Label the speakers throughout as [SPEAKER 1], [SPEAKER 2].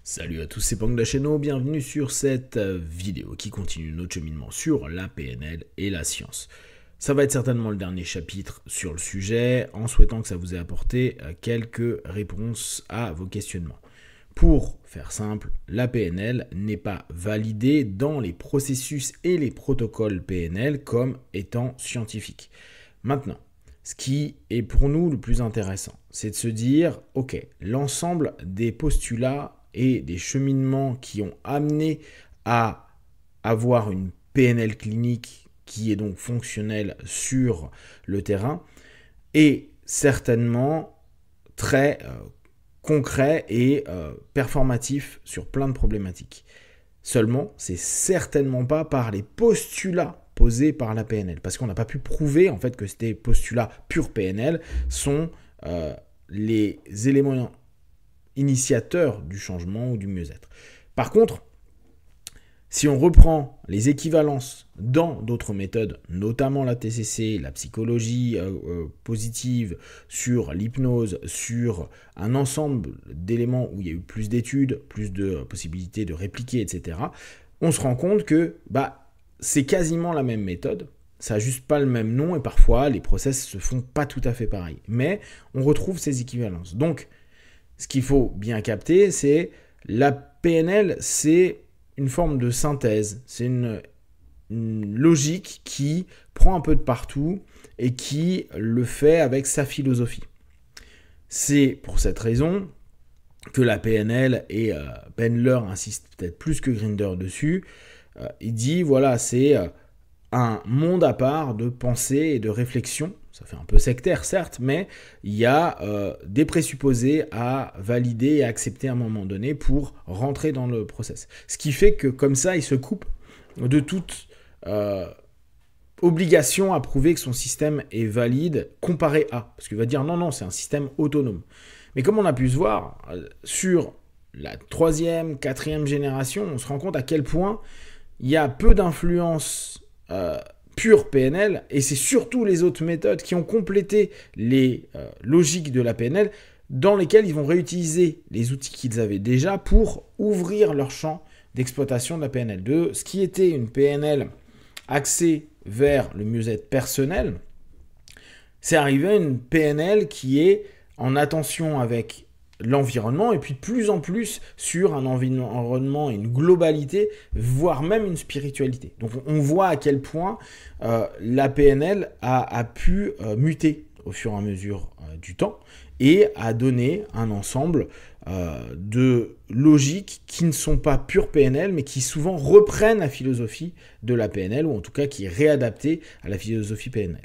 [SPEAKER 1] Salut à tous, c'est Pang de la chaîne, bienvenue sur cette vidéo qui continue notre cheminement sur la PNL et la science. Ça va être certainement le dernier chapitre sur le sujet, en souhaitant que ça vous ait apporté quelques réponses à vos questionnements. Pour faire simple, la PNL n'est pas validée dans les processus et les protocoles PNL comme étant scientifiques. Maintenant, ce qui est pour nous le plus intéressant, c'est de se dire, ok, l'ensemble des postulats et des cheminements qui ont amené à avoir une PNL clinique qui est donc fonctionnelle sur le terrain est certainement très concret et performatif sur plein de problématiques. Seulement, c'est certainement pas par les postulats posés par la PNL, parce qu'on n'a pas pu prouver en fait que ces postulats purs PNL sont les éléments initiateur du changement ou du mieux-être. Par contre, si on reprend les équivalences dans d'autres méthodes, notamment la TCC, la psychologie positive, sur l'hypnose, sur un ensemble d'éléments où il y a eu plus d'études, plus de possibilités de répliquer, etc., on se rend compte que c'est quasiment la même méthode. Ça n'a juste pas le même nom et parfois les process se font pas tout à fait pareil. Mais on retrouve ces équivalences. Donc, ce qu'il faut bien capter, c'est la PNL, c'est une forme de synthèse, c'est une logique qui prend un peu de partout et qui le fait avec sa philosophie. C'est pour cette raison que la PNL, et Bandler insiste peut-être plus que Grinder dessus, il dit, voilà, c'est un monde à part de pensée et de réflexion. Ça fait un peu sectaire, certes, mais il y a des présupposés à valider et à accepter à un moment donné pour rentrer dans le process. Ce qui fait que, comme ça, il se coupe de toute obligation à prouver que son système est valide comparé à. Parce qu'il va dire non, c'est un système autonome. Mais comme on a pu se voir, sur la 3e, 4e génération, on se rend compte à quel point il y a peu d'influence pure PNL, et c'est surtout les autres méthodes qui ont complété les logiques de la PNL, dans lesquelles ils vont réutiliser les outils qu'ils avaient déjà pour ouvrir leur champ d'exploitation de la PNL. De ce qui était une PNL axée vers le mieux-être personnel, c'est arrivé à une PNL qui est en attention avec l'environnement, et puis de plus en plus sur un environnement, une globalité, voire même une spiritualité. Donc on voit à quel point la PNL a pu muter au fur et à mesure du temps et a donné un ensemble de logiques qui ne sont pas pure PNL, mais qui souvent reprennent la philosophie de la PNL, ou en tout cas qui est réadaptée à la philosophie PNL.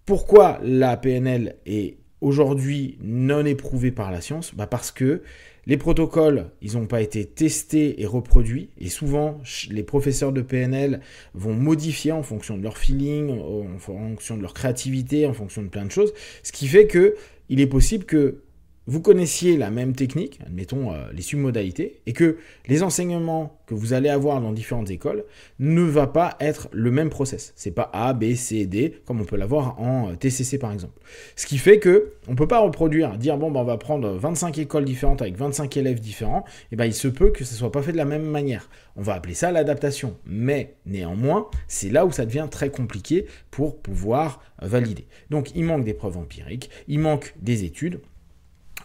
[SPEAKER 1] Pourquoi la PNL est aujourd'hui non éprouvé par la science? Parce que les protocoles, ils n'ont pas été testés et reproduits, et souvent les professeurs de PNL vont modifier en fonction de leur feeling, en fonction de leur créativité, en fonction de plein de choses, ce qui fait qu'il est possible que vous connaissiez la même technique, admettons les submodalités, et que les enseignements que vous allez avoir dans différentes écoles ne va pas être le même process. C'est pas A, B, C, D, comme on peut l'avoir en TCC par exemple. Ce qui fait que on peut pas reproduire, dire bon on va prendre 25 écoles différentes avec 25 élèves différents, et il se peut que ça soit pas fait de la même manière. On va appeler ça l'adaptation, mais néanmoins, c'est là où ça devient très compliqué pour pouvoir valider. Donc il manque des preuves empiriques, il manque des études.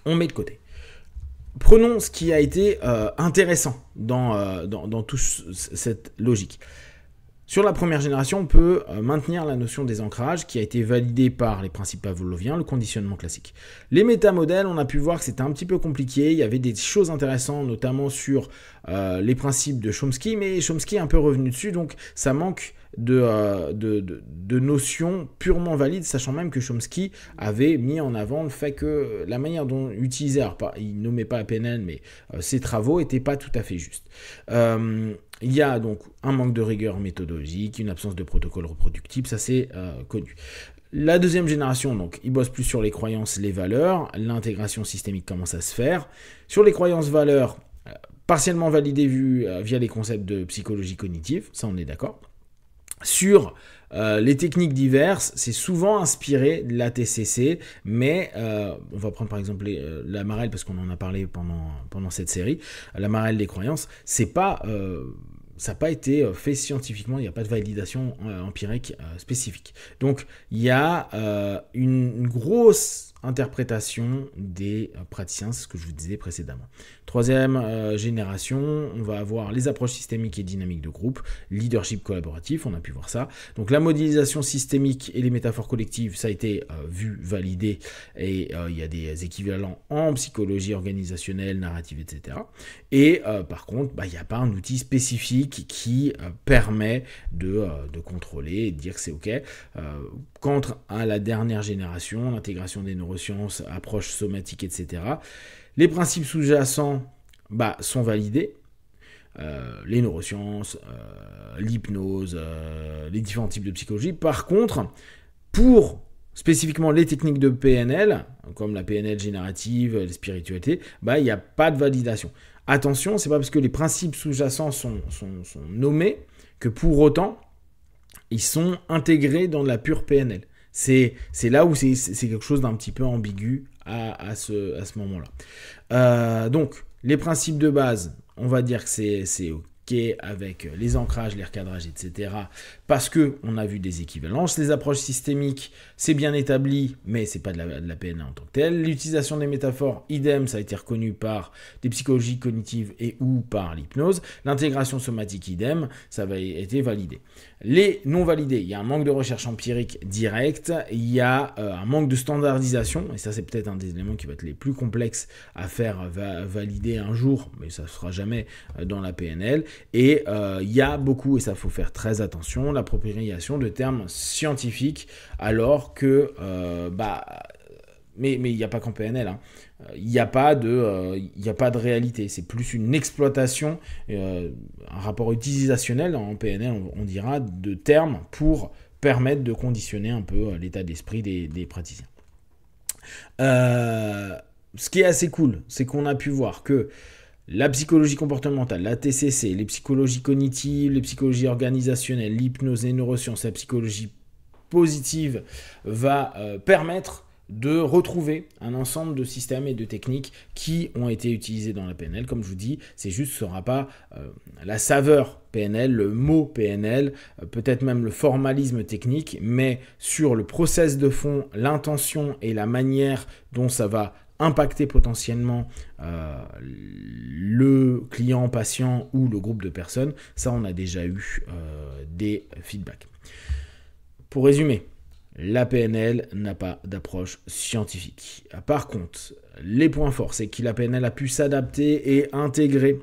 [SPEAKER 1] On met de côté. Prenons ce qui a été intéressant dans toute cette logique. Sur la première génération, on peut maintenir la notion des ancrages qui a été validée par les principes pavloviens, le conditionnement classique. Les métamodèles, on a pu voir que c'était un petit peu compliqué. Il y avait des choses intéressantes, notamment sur les principes de Chomsky, mais Chomsky est un peu revenu dessus, donc ça manque de notions purement valides, sachant même que Chomsky avait mis en avant le fait que la manière dont il utilisait, alors il nommait pas la PNL, mais ses travaux n'étaient pas tout à fait justes. Il y a donc un manque de rigueur méthodologique, une absence de protocole reproductible, ça c'est connu. La deuxième génération, donc, ils bossent plus sur les croyances, les valeurs, l'intégration systémique commence à se faire. Sur les croyances-valeurs, partiellement validées via les concepts de psychologie cognitive, ça on est d'accord. Sur les techniques diverses, c'est souvent inspiré de la TCC, mais on va prendre par exemple la Marelle, parce qu'on en a parlé pendant cette série, la Marelle des croyances, c'est pas... ça n'a pas été fait scientifiquement, il n'y a pas de validation empirique spécifique. Donc il y a une grosse interprétation des praticiens, c'est ce que je vous disais précédemment. Troisième génération, on va avoir les approches systémiques et dynamiques de groupe, leadership collaboratif, on a pu voir ça. Donc la modélisation systémique et les métaphores collectives, ça a été vu, validé, et il y a des équivalents en psychologie organisationnelle, narrative, etc. Et par contre, il n'y a pas un outil spécifique qui permet de contrôler et de dire que c'est OK. Quant à la dernière génération, l'intégration des neurosciences, approche somatique, etc., les principes sous-jacents sont validés. Les neurosciences, l'hypnose, les différents types de psychologie. Par contre, pour spécifiquement les techniques de PNL, comme la PNL générative, les spiritualités, il n'y a pas de validation. Attention, c'est pas parce que les principes sous-jacents sont nommés que pour autant, ils sont intégrés dans de la pure PNL. C'est là où c'est quelque chose d'un petit peu ambigu à ce moment-là. Donc, les principes de base, on va dire que c'est OK avec les ancrages, les recadrages, etc. Parce qu'on a vu des équivalences. Les approches systémiques, c'est bien établi, mais c'est pas de la PNL en tant que telle. L'utilisation des métaphores, idem, ça a été reconnu par des psychologies cognitives et ou par l'hypnose. L'intégration somatique, idem, ça a été validé. Les non validés, il y a un manque de recherche empirique directe, il y a un manque de standardisation, et ça c'est peut-être un des éléments qui va être les plus complexes à faire valider un jour, mais ça ne se fera jamais dans la PNL, et il y a beaucoup, et ça faut faire très attention, l'appropriation de termes scientifiques, alors que, mais il n'y a pas qu'en PNL, il n'y a pas de réalité, c'est plus une exploitation, un rapport utilisationnel en PNL, on dira, de termes pour permettre de conditionner un peu l'état d'esprit des praticiens. Ce qui est assez cool, c'est qu'on a pu voir que la psychologie comportementale, la TCC, les psychologies cognitives, les psychologies organisationnelles, l'hypnose, les neurosciences, la psychologie positive va permettre de retrouver un ensemble de systèmes et de techniques qui ont été utilisés dans la PNL. Comme je vous dis, c'est juste, ce ne sera pas la saveur PNL, le mot PNL, peut-être même le formalisme technique, mais sur le process de fond, l'intention et la manière dont ça va impacter potentiellement le client, patient ou le groupe de personnes, ça on a déjà eu des feedbacks. Pour résumer, la PNL n'a pas d'approche scientifique. Par contre, les points forts, c'est que la PNL a pu s'adapter et intégrer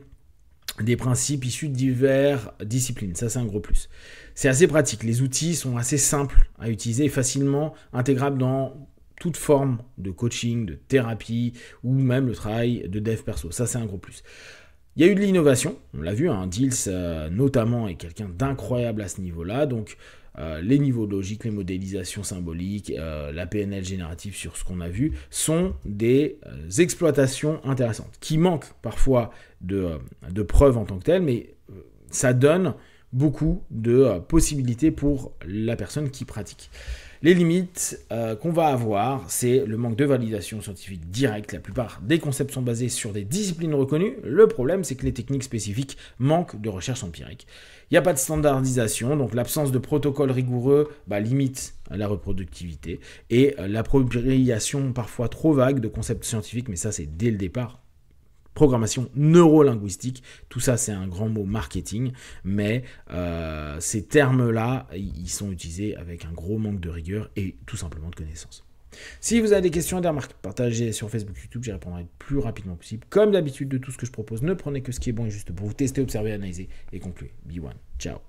[SPEAKER 1] des principes issus de diverses disciplines. Ça, c'est un gros plus. C'est assez pratique. Les outils sont assez simples à utiliser et facilement intégrables dans toute forme de coaching, de thérapie ou même le travail de dev perso. Ça, c'est un gros plus. Il y a eu de l'innovation, on l'a vu, Diels notamment est quelqu'un d'incroyable à ce niveau-là, donc les niveaux logiques, les modélisations symboliques, la PNL générative sur ce qu'on a vu, sont des exploitations intéressantes, qui manquent parfois de preuves en tant que telles, mais ça donne beaucoup de possibilités pour la personne qui pratique. Les limites qu'on va avoir, c'est le manque de validation scientifique directe. La plupart des concepts sont basés sur des disciplines reconnues. Le problème, c'est que les techniques spécifiques manquent de recherche empirique. Il n'y a pas de standardisation, donc l'absence de protocole rigoureux limite la reproductivité. Et l'appropriation parfois trop vague de concepts scientifiques, mais ça c'est dès le départ. Programmation neurolinguistique, tout ça c'est un grand mot marketing, mais ces termes-là, ils sont utilisés avec un gros manque de rigueur et tout simplement de connaissances. Si vous avez des questions et des remarques, partagez sur Facebook, YouTube, j'y répondrai le plus rapidement possible. Comme d'habitude de tout ce que je propose, ne prenez que ce qui est bon et juste pour vous tester, observer, analyser et conclure. Be one. Ciao.